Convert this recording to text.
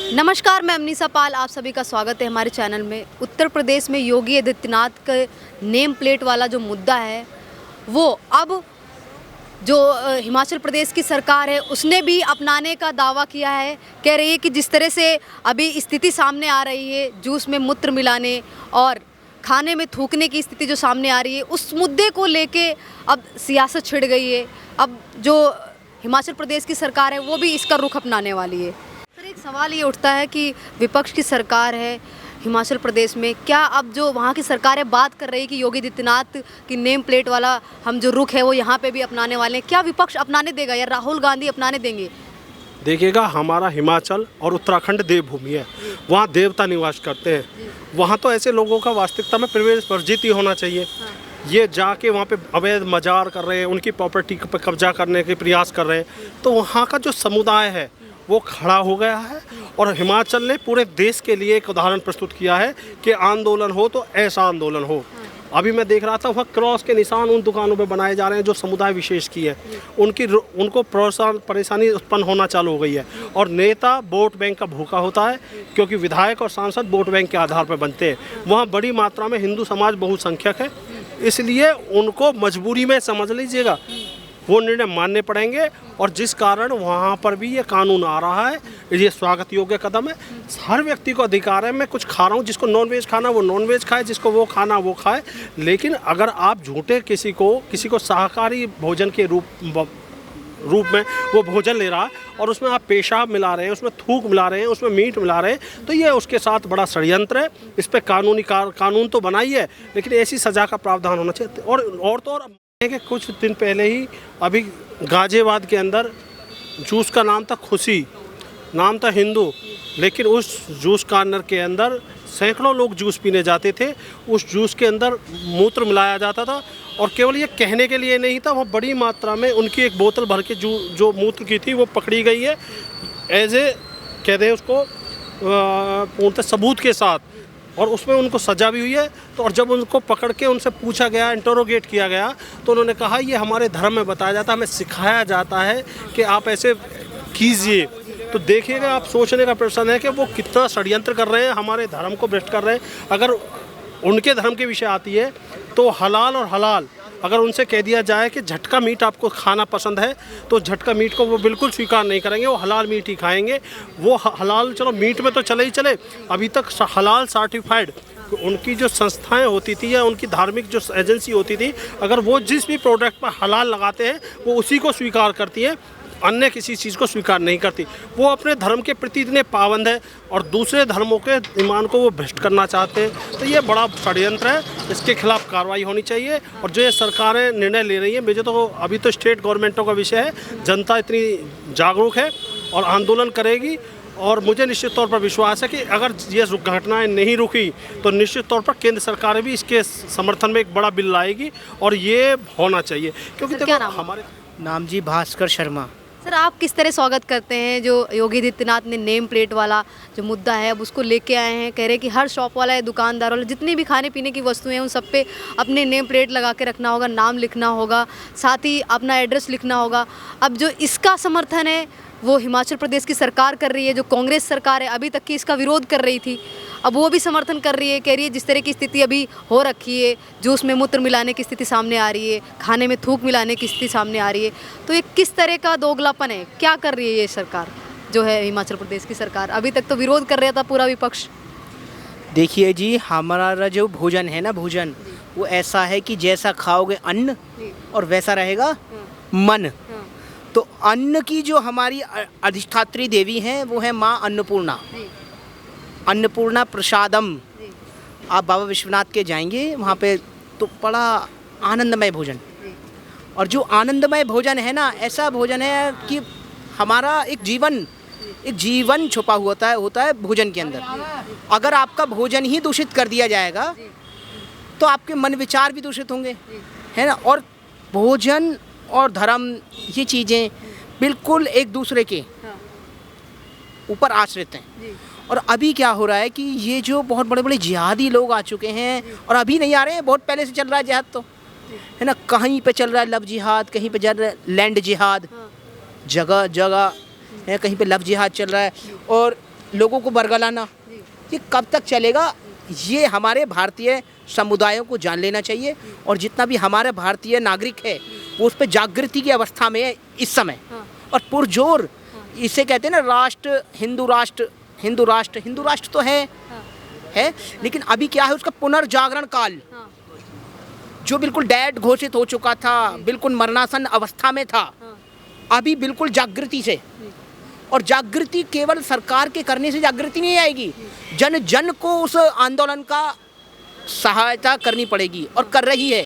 नमस्कार, मैं अमनीसा पाल, आप सभी का स्वागत है हमारे चैनल में। उत्तर प्रदेश में योगी आदित्यनाथ के नेम प्लेट वाला जो मुद्दा है वो अब जो हिमाचल प्रदेश की सरकार है उसने भी अपनाने का दावा किया है। कह रही है कि जिस तरह से अभी स्थिति सामने आ रही है, जूस में मूत्र मिलाने और खाने में थूकने की स्थिति जो सामने आ रही है, उस मुद्दे को लेके अब सियासत छिड़ गई है। अब जो हिमाचल प्रदेश की सरकार है वो भी इसका रुख अपनाने वाली है। सर, एक सवाल ये उठता है कि विपक्ष की सरकार है हिमाचल प्रदेश में, क्या अब जो वहाँ की सरकार है बात कर रही है कि योगी आदित्यनाथ की नेम प्लेट वाला हम जो रुख है वो यहाँ पे भी अपनाने वाले हैं, क्या विपक्ष अपनाने देगा या राहुल गांधी अपनाने देंगे? देखिएगा, हमारा हिमाचल और उत्तराखंड देवभूमि है, वहाँ देवता निवास करते हैं। वहाँ तो ऐसे लोगों का वास्तविकता में प्रवेश वर्जित ही होना चाहिए। ये जाके वहाँ पे अवैध मजार कर रहे हैं, उनकी प्रॉपर्टी पर कब्जा करने के प्रयास कर रहे हैं, तो वहाँ का जो समुदाय है वो खड़ा हो गया है। और हिमाचल ने पूरे देश के लिए एक उदाहरण प्रस्तुत किया है कि आंदोलन हो तो ऐसा आंदोलन हो। अभी मैं देख रहा था वहाँ क्रॉस के निशान उन दुकानों पे बनाए जा रहे हैं जो समुदाय विशेष की है, उनको परेशानी उत्पन्न होना चालू हो गई है। और नेता वोट बैंक का भूखा होता है, क्योंकि विधायक और सांसद वोट बैंक के आधार पर बनते हैं। वहाँ बड़ी मात्रा में हिंदू समाज बहुसंख्यक है, इसलिए उनको मजबूरी में, समझ लीजिएगा, वो निर्णय मानने पड़ेंगे। और जिस कारण वहाँ पर भी ये कानून आ रहा है, ये स्वागत योग्य कदम है। हर व्यक्ति को अधिकार है, मैं कुछ खा रहा हूँ, जिसको नॉनवेज खाना वो नॉनवेज खाए, जिसको वो खाना वो खाए। लेकिन अगर आप झूठे किसी को शाकाहारी भोजन के रूप में वो भोजन ले रहा है और उसमें आप पेशाब मिला रहे हैं, उसमें थूक मिला रहे हैं, उसमें मीट मिला रहे हैं, तो ये उसके साथ बड़ा षड्यंत्र है। इस पर कानून तो बनाई है, लेकिन ऐसी सज़ा का प्रावधान होना चाहिए। और तो और कि कुछ दिन पहले ही अभी गाजियाबाद के अंदर जूस का नाम था खुशी, नाम था हिंदू, लेकिन उस जूस कॉर्नर के अंदर सैकड़ों लोग जूस पीने जाते थे। उस जूस के अंदर मूत्र मिलाया जाता था, और केवल ये कहने के लिए नहीं था, वहाँ बड़ी मात्रा में उनकी एक बोतल भर के जो मूत्र की थी वो पकड़ी गई है एज ए, कहते हैं उसको, पूर्णतः सबूत के साथ, और उसमें उनको सज़ा भी हुई है। तो और जब उनको पकड़ के उनसे पूछा गया, इंटरोगेट किया गया, तो उन्होंने कहा ये हमारे धर्म में बताया जाता है, हमें सिखाया जाता है कि आप ऐसे कीजिए। तो देखिएगा, आप सोचने का प्रश्न है कि वो कितना षड्यंत्र कर रहे हैं, हमारे धर्म को भ्रष्ट कर रहे हैं। अगर उनके धर्म के विषय आती है तो हलाल और हलाल, अगर उनसे कह दिया जाए कि झटका मीट आपको खाना पसंद है, तो झटका मीट को वो बिल्कुल स्वीकार नहीं करेंगे, वो हलाल मीट ही खाएंगे। वो हलाल, चलो मीट में तो चले ही चले, अभी तक हलाल सर्टिफाइड उनकी जो संस्थाएं होती थी या उनकी धार्मिक जो एजेंसी होती थी, अगर वो जिस भी प्रोडक्ट पर हलाल लगाते हैं वो उसी को स्वीकार करती है, अन्य किसी चीज़ को स्वीकार नहीं करती। वो अपने धर्म के प्रति इतने पाबंद है और दूसरे धर्मों के ईमान को वो भ्रष्ट करना चाहते हैं। तो ये बड़ा षड्यंत्र है, इसके खिलाफ कार्रवाई होनी चाहिए। और जो ये सरकारें निर्णय ले रही हैं, मुझे तो अभी तो स्टेट गवर्नमेंटों का विषय है, जनता इतनी जागरूक है और आंदोलन करेगी। और मुझे निश्चित तौर पर विश्वास है कि अगर ये घटनाएं नहीं रुकी तो निश्चित तौर पर केंद्र सरकार भी इसके समर्थन में एक बड़ा बिल लाएगी, और ये होना चाहिए। क्योंकि देखो, हमारे नाम जी भास्कर शर्मा। सर, आप किस तरह स्वागत करते हैं जो योगी आदित्यनाथ ने नेम प्लेट वाला जो मुद्दा है अब उसको लेके आए हैं? कह रहे हैं कि हर शॉप वाला है, दुकानदार वाला, जितनी भी खाने पीने की वस्तुएं हैं उन सब पे अपने नेम प्लेट लगा के रखना होगा, नाम लिखना होगा, साथ ही अपना एड्रेस लिखना होगा। अब जो इसका समर्थन है वो हिमाचल प्रदेश की सरकार कर रही है, जो कांग्रेस सरकार है अभी तक की इसका विरोध कर रही थी, अब वो भी समर्थन कर रही है। कह रही है जिस तरह की स्थिति अभी हो रखी है, जूस में मूत्र मिलाने की स्थिति सामने आ रही है, खाने में थूक मिलाने की स्थिति सामने आ रही है, तो ये किस तरह का दोगलापन है? क्या कर रही है ये सरकार जो है हिमाचल प्रदेश की सरकार? अभी तक तो विरोध कर रहा था पूरा विपक्ष। देखिए जी, हमारा जो भोजन है ना, भोजन वो ऐसा है कि जैसा खाओगे अन्न और वैसा रहेगा मन। तो अन्न की जो हमारी अधिष्ठात्री देवी हैं वो है माँ अन्नपूर्णा, अन्नपूर्णा प्रसादम। आप बाबा विश्वनाथ के जाएंगे वहाँ पे तो बड़ा आनंदमय भोजन, और जो आनंदमय भोजन है ना, ऐसा भोजन है कि हमारा एक जीवन छुपा होता है भोजन के अंदर। अगर आपका भोजन ही दूषित कर दिया जाएगा तो आपके मन विचार भी दूषित होंगे, है ना। और भोजन और धर्म, ये चीज़ें बिल्कुल एक दूसरे के ऊपर आश्रित हैं। और अभी क्या हो रहा है कि ये जो बहुत बड़े बड़े जिहादी लोग आ चुके हैं, और अभी नहीं आ रहे हैं, बहुत पहले से चल रहा है जिहाद, तो है ना। कहीं पे चल रहा है लव जिहाद, कहीं पे चल रहा है लैंड जिहाद, जगह जगह है, कहीं पे लव जिहाद चल रहा है। और लोगों को बरगलाना, ये कब तक चलेगा? ये हमारे भारतीय समुदायों को जान लेना चाहिए और जितना भी हमारे भारतीय नागरिक है वो उस पर जागृति की अवस्था में है इस समय। और पुरजोर इसे कहते हैं ना, राष्ट्र हिंदू राष्ट्र, हिंदू राष्ट्र, हिंदू राष्ट्र तो है लेकिन अभी क्या है, उसका पुनर्जागरण काल जो बिल्कुल डेड घोषित हो चुका था, बिल्कुल मरणासन अवस्था में था, अभी बिल्कुल जागृति से। और जागृति केवल सरकार के करने से जागृति नहीं आएगी, जन जन को उस आंदोलन का सहायता करनी पड़ेगी और कर रही है।